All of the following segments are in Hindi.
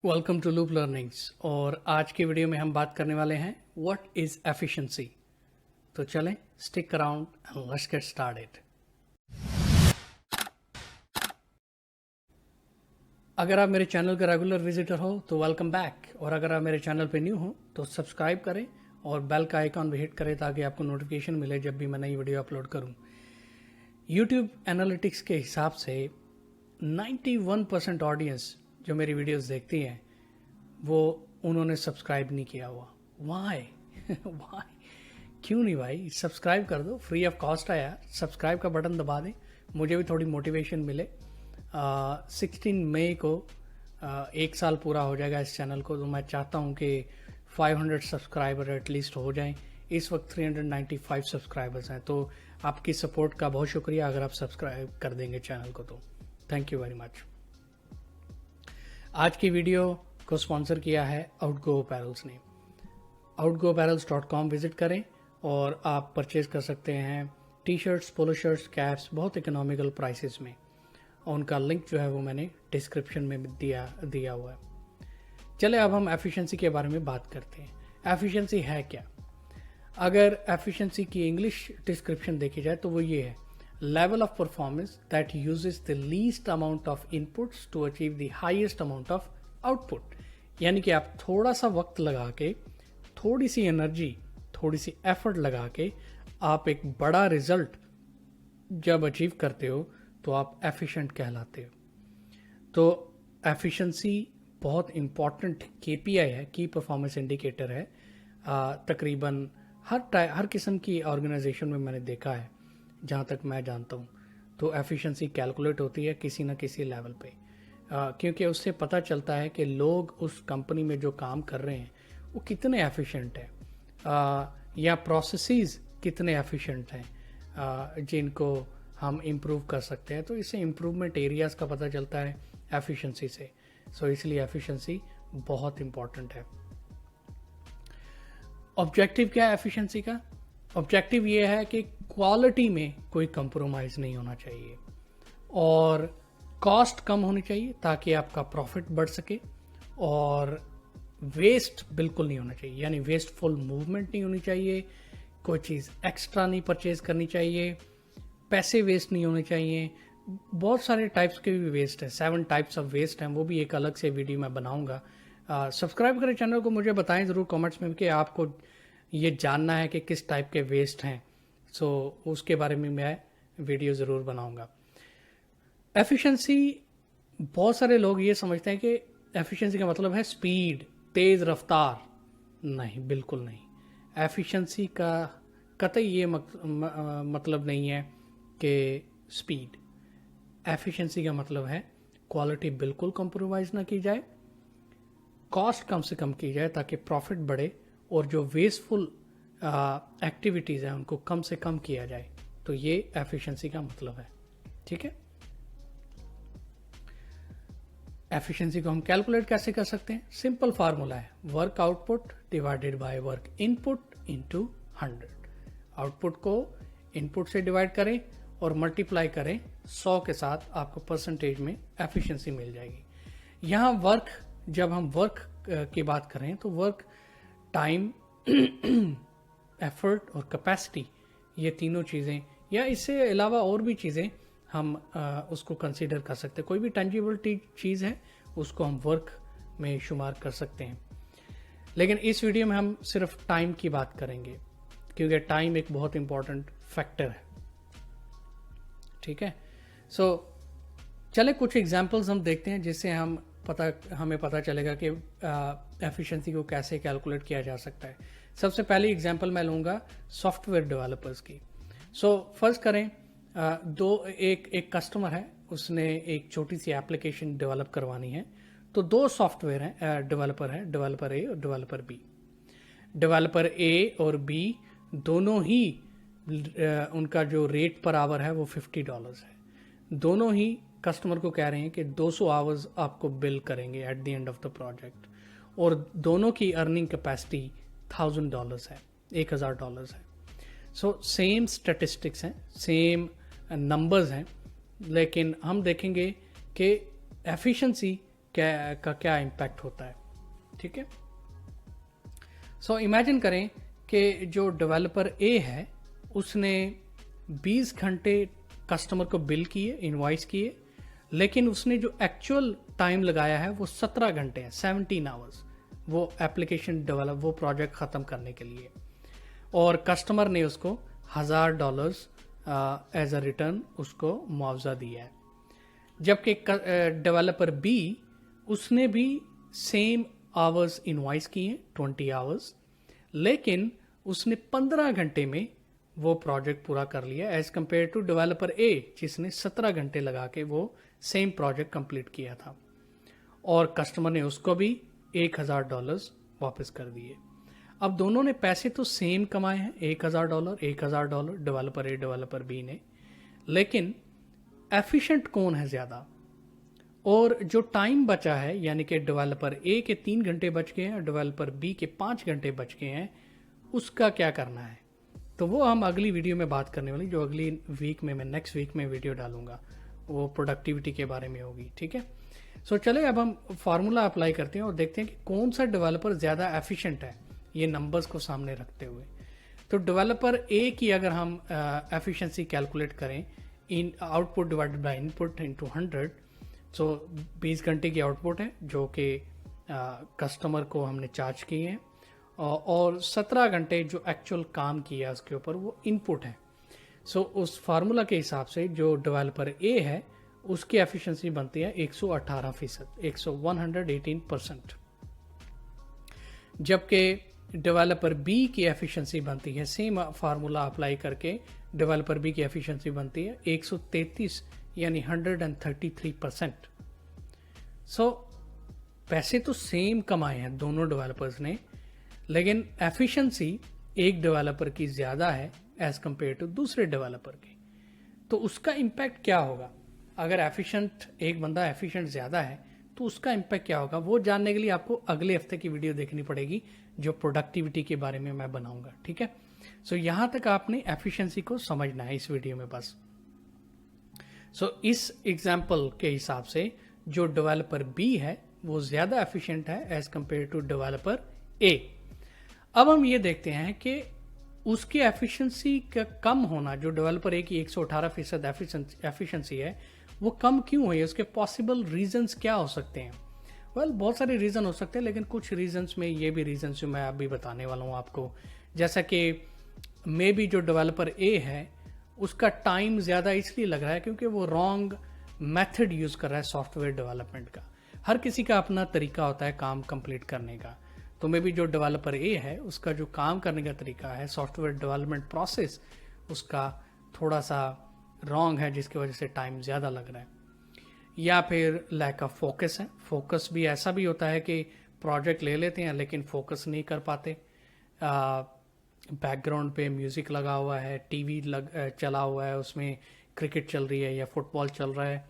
Welcome to loop learnings. और आज की वीडियो में हम बात करने वाले हैं व्हाट इज एफिशिएंसी। तो चलें, stick around and let's get started. अगर आप मेरे चैनल का रेगुलर विजिटर हो तो वेलकम बैक, और अगर आप मेरे चैनल पे न्यू हो तो सब्सक्राइब करें और बेल का आइकॉन भी हिट करें ताकि आपको नोटिफिकेशन मिले जब भी मैं नई वीडियो अपलोड करूं। यूट्यूब एनालिटिक्स के हिसाब से 91% ऑडियंस जो मेरी वीडियोस देखती हैं वो उन्होंने सब्सक्राइब नहीं किया हुआ। वाई वाई क्यों नहीं भाई? सब्सक्राइब कर दो, फ्री ऑफ कॉस्ट है यार। सब्सक्राइब का बटन दबा दें, मुझे भी थोड़ी मोटिवेशन मिले। 16 मई को एक साल पूरा हो जाएगा इस चैनल को, तो मैं चाहता हूँ कि 500 सब्सक्राइबर एटलीस्ट हो जाएं। इस वक्त 395 सब्सक्राइबर्स हैं, तो आपकी सपोर्ट का बहुत शुक्रिया अगर आप सब्सक्राइब कर देंगे चैनल को, तो थैंक यू वेरी मच। आज की वीडियो को स्पॉन्सर किया है आउटगो अपैरल्स ने। outgoapparels.com विजिट करें और आप परचेज कर सकते हैं टी शर्ट्स, पोलो शर्ट्स, कैप्स बहुत इकोनॉमिकल प्राइसेस में। और उनका लिंक जो है वो मैंने डिस्क्रिप्शन में दिया हुआ है। चले अब हम एफिशिएंसी के बारे में बात करते हैं। एफिशिएंसी है क्या? अगर एफिशिएंसी की इंग्लिश डिस्क्रिप्शन देखी जाए तो वो ये है: level of performance that uses the least amount of inputs to achieve the highest amount of output. यानी कि आप थोड़ा सा वक्त लगा के, थोड़ी सी एनर्जी, थोड़ी सी एफर्ट लगा के आप एक बड़ा रिजल्ट जब अचीव करते हो तो आप एफिशिएंट कहलाते हो। तो एफिशिएंसी बहुत इम्पॉर्टेंट केपीआई है, की परफॉर्मेंस इंडिकेटर है। तकरीबन हर किस्म की ऑर्गेनाइजेशन में मैंने देखा है, जहाँ तक मैं जानता हूँ, तो एफिशिएंसी कैलकुलेट होती है किसी न किसी लेवल पे। क्योंकि उससे पता चलता है कि लोग उस कंपनी में जो काम कर रहे हैं वो कितने एफिशिएंट हैं, या प्रोसेसेस कितने एफिशिएंट हैं जिनको हम इम्प्रूव कर सकते हैं। तो इससे इम्प्रूवमेंट एरियाज़ का पता चलता है एफिशिएंसी से। सो इसलिए एफिशिएंसी बहुत इम्पॉर्टेंट है। ऑब्जेक्टिव क्या है एफिशिएंसी का? ऑब्जेक्टिव ये है कि क्वालिटी में कोई कंप्रोमाइज़ नहीं होना चाहिए और कॉस्ट कम होनी चाहिए ताकि आपका प्रॉफिट बढ़ सके, और वेस्ट बिल्कुल नहीं होना चाहिए, यानी वेस्टफुल मूवमेंट नहीं होनी चाहिए, कोई चीज़ एक्स्ट्रा नहीं परचेज करनी चाहिए, पैसे वेस्ट नहीं होने चाहिए। बहुत सारे टाइप्स के भी वेस्ट है, 7 टाइप्स ऑफ वेस्ट हैं, वो भी एक अलग से वीडियो मैं बनाऊंगा। सब्सक्राइब करें चैनल को, मुझे बताएं ज़रूर कमेंट्स में कि आपको ये जानना है कि किस टाइप के वेस्ट हैं। सो उसके बारे में मैं वीडियो ज़रूर बनाऊंगा। एफिशिएंसी, बहुत सारे लोग ये समझते हैं कि एफिशिएंसी का मतलब है स्पीड, तेज़ रफ्तार। नहीं, बिल्कुल नहीं। एफिशिएंसी का कतई ये मतलब नहीं है कि स्पीड। एफिशिएंसी का मतलब है क्वालिटी बिल्कुल कंप्रोमाइज़ ना की जाए, कॉस्ट कम से कम की जाए ताकि प्रॉफिट बढ़े, और जो वेस्टफुल एक्टिविटीज़ हैं उनको कम से कम किया जाए। तो ये एफिशिएंसी का मतलब है। ठीक है। एफिशिएंसी को हम कैलकुलेट कैसे कर सकते हैं? सिंपल फार्मूला है, work output divided by work input into 100। Output को इनपुट से डिवाइड करें और मल्टीप्लाई करें 100 के साथ, आपको परसेंटेज में एफिशिएंसी मिल जाएगी। यहाँ वर्क, जब हम वर्क की बात करें तो वर्क, टाइम, एफर्ट और कैपेसिटी, ये तीनों चीज़ें, या इससे अलावा और भी चीज़ें हम उसको कंसीडर कर सकते हैं। कोई भी टेंजिबल चीज़ है उसको हम वर्क में शुमार कर सकते हैं। लेकिन इस वीडियो में हम सिर्फ टाइम की बात करेंगे क्योंकि टाइम एक बहुत इंपॉर्टेंट फैक्टर है। ठीक है। सो चले कुछ एग्जांपल्स हम देखते हैं जिससे हमें पता चलेगा कि एफिशिएंसी को कैसे कैलकुलेट किया जा सकता है। सबसे पहली एग्जांपल मैं लूँगा सॉफ्टवेयर डेवलपर्स की। सो फर्स्ट करें, एक कस्टमर है, उसने एक छोटी सी एप्लीकेशन डेवलप करवानी है। तो 2 सॉफ्टवेयर हैं, डेवलपर हैं, डेवलपर ए और डेवलपर बी। डेवलपर ए और बी दोनों ही उनका जो रेट पर आवर है वो $50 है। दोनों ही कस्टमर को कह रहे हैं कि 200 आवर्स आपको बिल करेंगे at the end of the project, और दोनों की अर्निंग कैपेसिटी $1000 है, $1000 है। सो सेम स्टैटिस्टिक्स हैं, सेम नंबर्स हैं, लेकिन हम देखेंगे कि एफिशिएंसी क्या इम्पैक्ट होता है, ठीक है। सो इमेजिन करें कि जो डेवलपर ए है उसने 20 घंटे कस्टमर को बिल किए, इनवॉइस किए, लेकिन उसने जो एक्चुअल टाइम लगाया है वो 17 घंटे हैं, 17 आवर्स, वो एप्लीकेशन डेवलप, वो प्रोजेक्ट ख़त्म करने के लिए, और कस्टमर ने उसको $1000 एज अ रिटर्न उसको मुआवजा दिया है। जबकि डेवलपर बी उसने भी सेम आवर्स इनवॉइस किए, 20 आवर्स, लेकिन उसने 15 घंटे में वो प्रोजेक्ट पूरा कर लिया एज कम्पेयर टू डेवलपर ए जिसने 17 घंटे लगा के वो सेम प्रोजेक्ट कंप्लीट किया था, और कस्टमर ने उसको भी $1000 वापस कर दिए। अब दोनों ने पैसे तो सेम कमाए हैं, $1000 डेवलपर ए डेवलपर बी ने, लेकिन एफिशिएंट कौन है ज़्यादा, और जो टाइम बचा है यानी कि डेवलपर ए के 3 घंटे बच गए हैं और डेवलपर बी के 5 घंटे बच गए हैं, उसका क्या करना है। तो वो हम अगली वीडियो में बात करने वाली, जो अगली वीक में मैं नेक्स्ट वीक में वीडियो डालूंगा, वो प्रोडक्टिविटी के बारे में होगी, ठीक है। सो चले अब हम फार्मूला अप्लाई करते हैं और देखते हैं कि कौन सा डेवलपर ज़्यादा एफिशिएंट है, ये नंबर्स को सामने रखते हुए। तो डेवलपर ए की अगर हम एफिशिएंसी कैलकुलेट करें, इन output divided by input into 100, so 20 घंटे की आउटपुट है जो कि कस्टमर को हमने चार्ज किए हैं, और 17 घंटे जो एक्चुअल काम किया उसके ऊपर वो इनपुट है। सो उस फार्मूला के हिसाब से जो डेवलपर ए है उसकी एफिशिएंसी बनती है 118%, 118%, जबकि डेवलपर बी की एफिशिएंसी बनती है, सेम फार्मूला अप्लाई करके डेवलपर बी की एफिशिएंसी बनती है 133 यानी 133%। सो पैसे तो सेम कमाए हैं दोनों डेवलपर्स ने, लेकिन एफिशिएंसी एक डेवलपर की ज़्यादा है एज कम्पेयर टू दूसरे डेवलपर की। तो उसका इम्पैक्ट क्या होगा, अगर एक बंदा एफिशिएंट ज़्यादा है तो उसका इम्पैक्ट क्या होगा, वो जानने के लिए आपको अगले हफ्ते की वीडियो देखनी पड़ेगी जो प्रोडक्टिविटी के बारे में मैं बनाऊंगा, ठीक है। सो यहाँ तक आपने एफिशिएंसी को समझना है इस वीडियो में बस। सो इस एग्जाम्पल के हिसाब से जो डेवलपर बी है वो ज़्यादा एफिशिएंट है एज कम्पेयर टू डेवलपर ए। अब हम ये देखते हैं कि उसकी एफिशिएंसी का कम होना, जो डेवलपर ए की 118% एफिशिएंसी है, वो कम क्यों हुई है, उसके पॉसिबल रीजंस क्या हो सकते हैं। बहुत सारे रीज़न हो सकते हैं, लेकिन कुछ रीजंस में ये भी रीजंस जो मैं अभी बताने वाला हूँ आपको, जैसा कि मे बी जो डेवलपर ए है उसका टाइम ज़्यादा इसलिए लग रहा है क्योंकि वो रॉन्ग मेथड यूज़ कर रहा है सॉफ्टवेयर डेवलपमेंट का। हर किसी का अपना तरीका होता है काम कंप्लीट करने का, तो मे बी जो डेवलपर ए है उसका जो काम करने का तरीका है, सॉफ्टवेयर डेवलपमेंट प्रोसेस उसका थोड़ा सा रॉन्ग है, जिसकी वजह से टाइम ज़्यादा लग रहा है। या फिर लैक ऑफ फोकस है, फोकस भी ऐसा भी होता है कि प्रोजेक्ट ले लेते हैं लेकिन फोकस नहीं कर पाते, बैकग्राउंड पे म्यूज़िक लगा हुआ है, टीवी चला हुआ है, उसमें क्रिकेट चल रही है या फुटबॉल चल रहा है,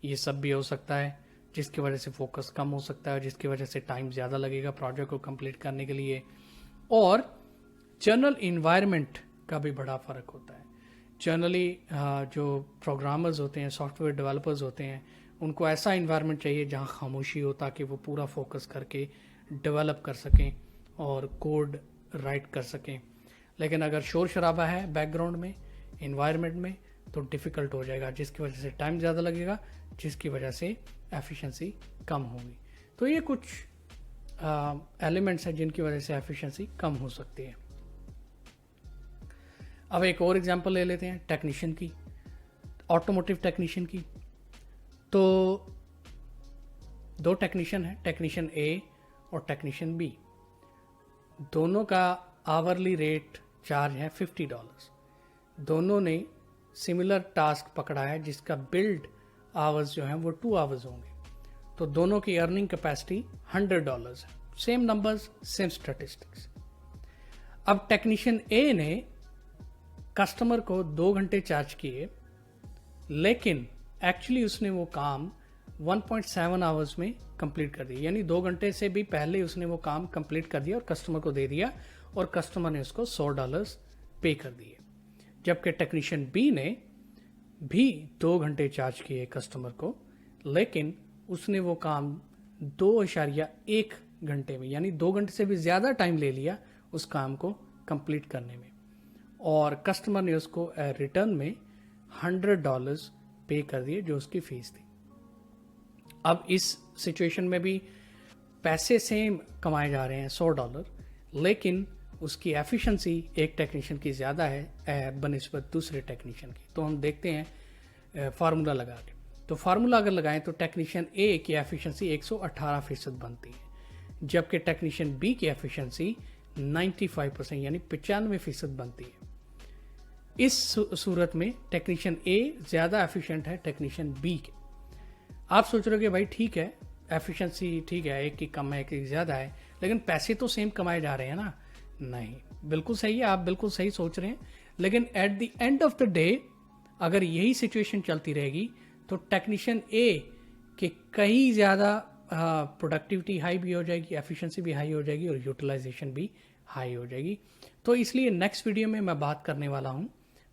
ये सब भी हो सकता है, जिसकी वजह से फोकस कम हो सकता है, जिसकी वजह से टाइम ज़्यादा लगेगा प्रोजेक्ट को कंप्लीट करने के लिए। और जनरल इन्वायरमेंट का भी बड़ा फ़र्क होता है। जनरली जो प्रोग्रामर्स होते हैं, सॉफ्टवेयर डेवलपर्स होते हैं, उनको ऐसा इन्वायरमेंट चाहिए जहाँ खामोशी हो, ताकि वो पूरा फोकस करके डेवलप कर सकें और कोड राइट कर सकें। लेकिन अगर शोर शराबा है बैकग्राउंड में, इन्वायरमेंट में, तो डिफ़िकल्ट हो जाएगा, जिसकी वजह से टाइम ज़्यादा लगेगा, जिसकी वजह से एफिशिएंसी कम होगी। तो ये कुछ एलिमेंट्स हैं जिनकी वजह से एफिशिएंसी कम हो सकती है। अब एक और एग्जांपल ले लेते हैं टेक्नीशियन की, ऑटोमोटिव टेक्नीशियन की। तो 2 टेक्नीशियन हैं, टेक्नीशियन ए और टेक्नीशियन बी। दोनों का आवरली रेट चार्ज है $50। दोनों ने सिमिलर टास्क पकड़ा है जिसका बिल्ड आवर्स जो हैं वो 2 आवर्स होंगे, तो दोनों की अर्निंग कैपेसिटी $100 है। Same numbers, same statistics. अब टेक्नीशियन ए ने कस्टमर को 2 घंटे चार्ज किए, लेकिन एक्चुअली उसने वो काम 1.7 आवर्स में कंप्लीट कर दिया, यानी 2 घंटे से भी पहले उसने वो काम कंप्लीट कर दिया और कस्टमर को दे दिया, और कस्टमर ने उसको $100 पे कर दिए। जबकि टेक्नीशियन बी ने भी 2 घंटे चार्ज किए कस्टमर को, लेकिन उसने वो काम 2.1 घंटे में, यानी 2 घंटे से भी ज़्यादा टाइम ले लिया उस काम को कंप्लीट करने में, और कस्टमर ने उसको रिटर्न में $100 पे कर दिए जो उसकी फीस थी। अब इस सिचुएशन में भी पैसे सेम कमाए जा रहे हैं $100, लेकिन उसकी एफिशिएंसी एक टेक्नीशियन की ज़्यादा है बनिस्बत दूसरे टेक्नीशियन की। तो हम देखते हैं फार्मूला लगा के। तो फार्मूला अगर लगाएं तो टेक्नीशियन ए की एफिशिएंसी 118% बनती है, जबकि टेक्नीशियन बी की एफिशिएंसी 95% यानी 95% बनती है। इस सूरत में टेक्नीशियन ए ज़्यादा एफिशिएंट है टेक्नीशियन बी के। आप सोच रहे हो कि भाई ठीक है, एफिशिएंसी ठीक है, एक की कम है एक की ज़्यादा है, लेकिन पैसे तो सेम कमाए जा रहे हैं ना। नहीं, बिल्कुल सही है, आप बिल्कुल सही सोच रहे हैं, लेकिन at the end of the day अगर यही सिचुएशन चलती रहेगी तो टेक्नीशियन ए के कहीं ज़्यादा प्रोडक्टिविटी हाई भी हो जाएगी, एफिशिएंसी भी हाई हो जाएगी और यूटिलाइजेशन भी हाई हो जाएगी। तो इसलिए नेक्स्ट वीडियो में मैं बात करने वाला हूँ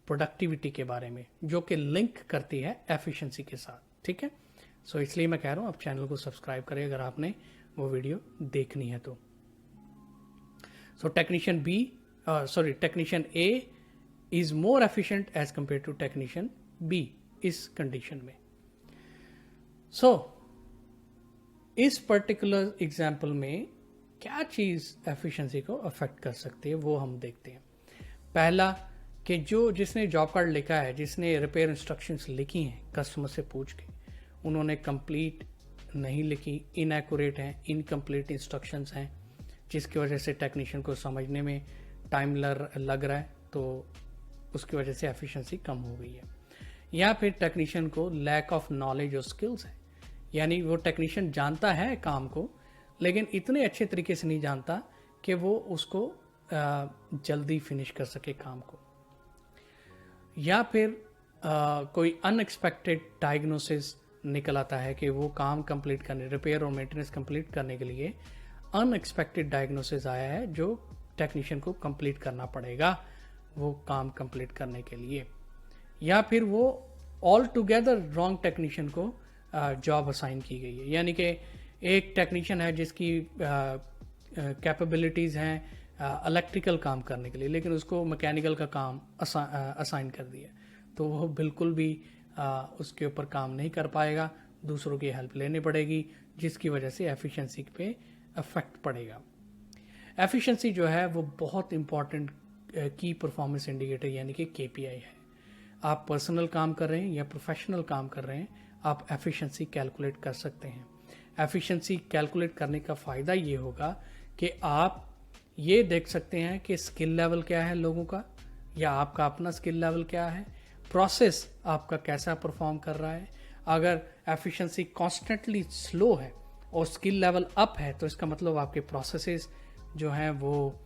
प्रोडक्टिविटी के बारे में, जो कि लिंक करती है एफिशिएंसी के साथ। ठीक है, सो इसलिए मैं कह रहा हूँ आप चैनल को सब्सक्राइब करें अगर आपने वो वीडियो देखनी है तो। So technician A is more efficient as compare to technician B इस कंडीशन में। सो इस पर्टिकुलर एग्जाम्पल में क्या चीज एफिशिएंसी को अफेक्ट कर सकती है वो हम देखते हैं। पहला कि जिसने जॉब कार्ड लिखा है, जिसने रिपेयर इंस्ट्रक्शंस लिखी हैं कस्टमर से पूछ के, उन्होंने कंप्लीट नहीं लिखी, इनएक्यूरेट हैं, इनकम्प्लीट इंस्ट्रक्शंस हैं, जिसकी वजह से टेक्नीशियन को समझने में टाइम लग रहा है, तो उसकी वजह से एफिशिएंसी कम हो गई है। या फिर टेक्नीशियन को लैक ऑफ नॉलेज और स्किल्स है, यानी वो टेक्नीशियन जानता है काम को लेकिन इतने अच्छे तरीके से नहीं जानता कि वो उसको जल्दी फिनिश कर सके काम को। या फिर कोई अनएक्सपेक्टेड डायग्नोसिस निकल आता है कि वो काम कंप्लीट करने, रिपेयर और मेंटेनेंस कंप्लीट करने के लिए अनएक्सपेक्टेड डायग्नोसिस आया है जो टेक्नीशियन को कंप्लीट करना पड़ेगा वो काम कंप्लीट करने के लिए। या फिर वो ऑल टुगेदर रॉन्ग टेक्नीशियन को जॉब असाइन की गई है, यानी कि एक टेक्नीशियन है जिसकी कैपेबिलिटीज़ हैं इलेक्ट्रिकल काम करने के लिए, लेकिन उसको मैकेनिकल का काम असाइन कर दिया, तो वो बिल्कुल भी उसके ऊपर काम नहीं कर पाएगा, दूसरों की हेल्प लेनी पड़ेगी, जिसकी वजह से एफिशिएंसी पे अफेक्ट पड़ेगा। एफिशिएंसी जो है वो बहुत इंपॉर्टेंट की परफॉर्मेंस इंडिकेटर यानी कि KPI है। आप पर्सनल काम कर रहे हैं या प्रोफेशनल काम कर रहे हैं, आप एफिशिएंसी कैलकुलेट कर सकते हैं। एफिशिएंसी कैलकुलेट करने का फ़ायदा ये होगा कि आप ये देख सकते हैं कि स्किल लेवल क्या है लोगों का, या आपका अपना स्किल लेवल क्या है, प्रोसेस आपका कैसा परफॉर्म कर रहा है। अगर एफिशिएंसी कॉन्स्टेंटली स्लो है और स्किल लेवल अप है तो इसका मतलब आपके प्रोसेसेस जो हैं वो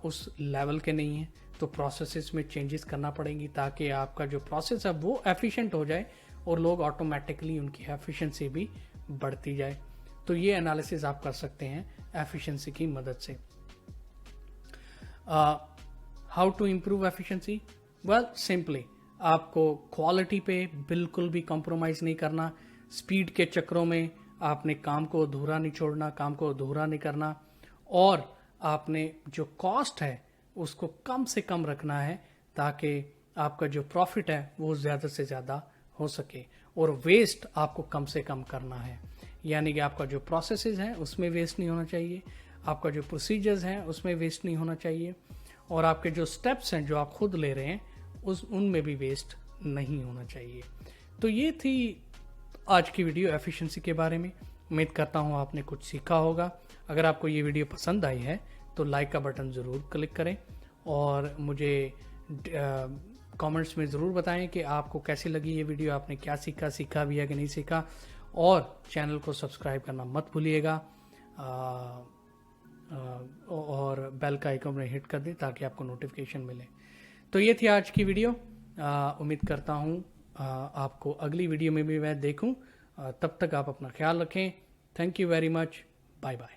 उस लेवल के नहीं हैं, तो प्रोसेसेस में चेंजेस करना पड़ेंगी ताकि आपका जो प्रोसेस है वो एफिशिएंट हो जाए और लोग ऑटोमेटिकली उनकी एफिशिएंसी भी बढ़ती जाए। तो ये एनालिसिस आप कर सकते हैं एफिशिएंसी की मदद से। How to improve efficiency? Well simply आपको क्वालिटी पे बिल्कुल भी कॉम्प्रोमाइज़ नहीं करना, स्पीड के चक्रों में आपने काम को अधूरा नहीं छोड़ना, काम को अधूरा नहीं करना, और आपने जो कॉस्ट है उसको कम से कम रखना है ताकि आपका जो प्रॉफिट है वो ज़्यादा से ज़्यादा हो सके, और वेस्ट आपको कम से कम करना है। यानी कि आपका जो प्रोसेसेस हैं उसमें वेस्ट नहीं होना चाहिए, आपका जो प्रोसीजर्स हैं उसमें वेस्ट नहीं होना चाहिए, और आपके जो स्टेप्स हैं जो आप खुद ले रहे हैं उनमें भी वेस्ट नहीं होना चाहिए। तो ये थी आज की वीडियो एफिशिएंसी के बारे में। उम्मीद करता हूँ आपने कुछ सीखा होगा। अगर आपको ये वीडियो पसंद आई है तो लाइक का बटन ज़रूर क्लिक करें और मुझे कमेंट्स में ज़रूर बताएं कि आपको कैसी लगी ये वीडियो, आपने क्या सीखा भी है कि नहीं सीखा, और चैनल को सब्सक्राइब करना मत भूलिएगा, और बेल का आइकन में हिट कर दें ताकि आपको नोटिफिकेशन मिले। तो ये थी आज की वीडियो। उम्मीद करता हूँ आपको अगली वीडियो में भी मैं देखूँ। तब तक आप अपना ख्याल रखें। Thank you very much. Bye bye.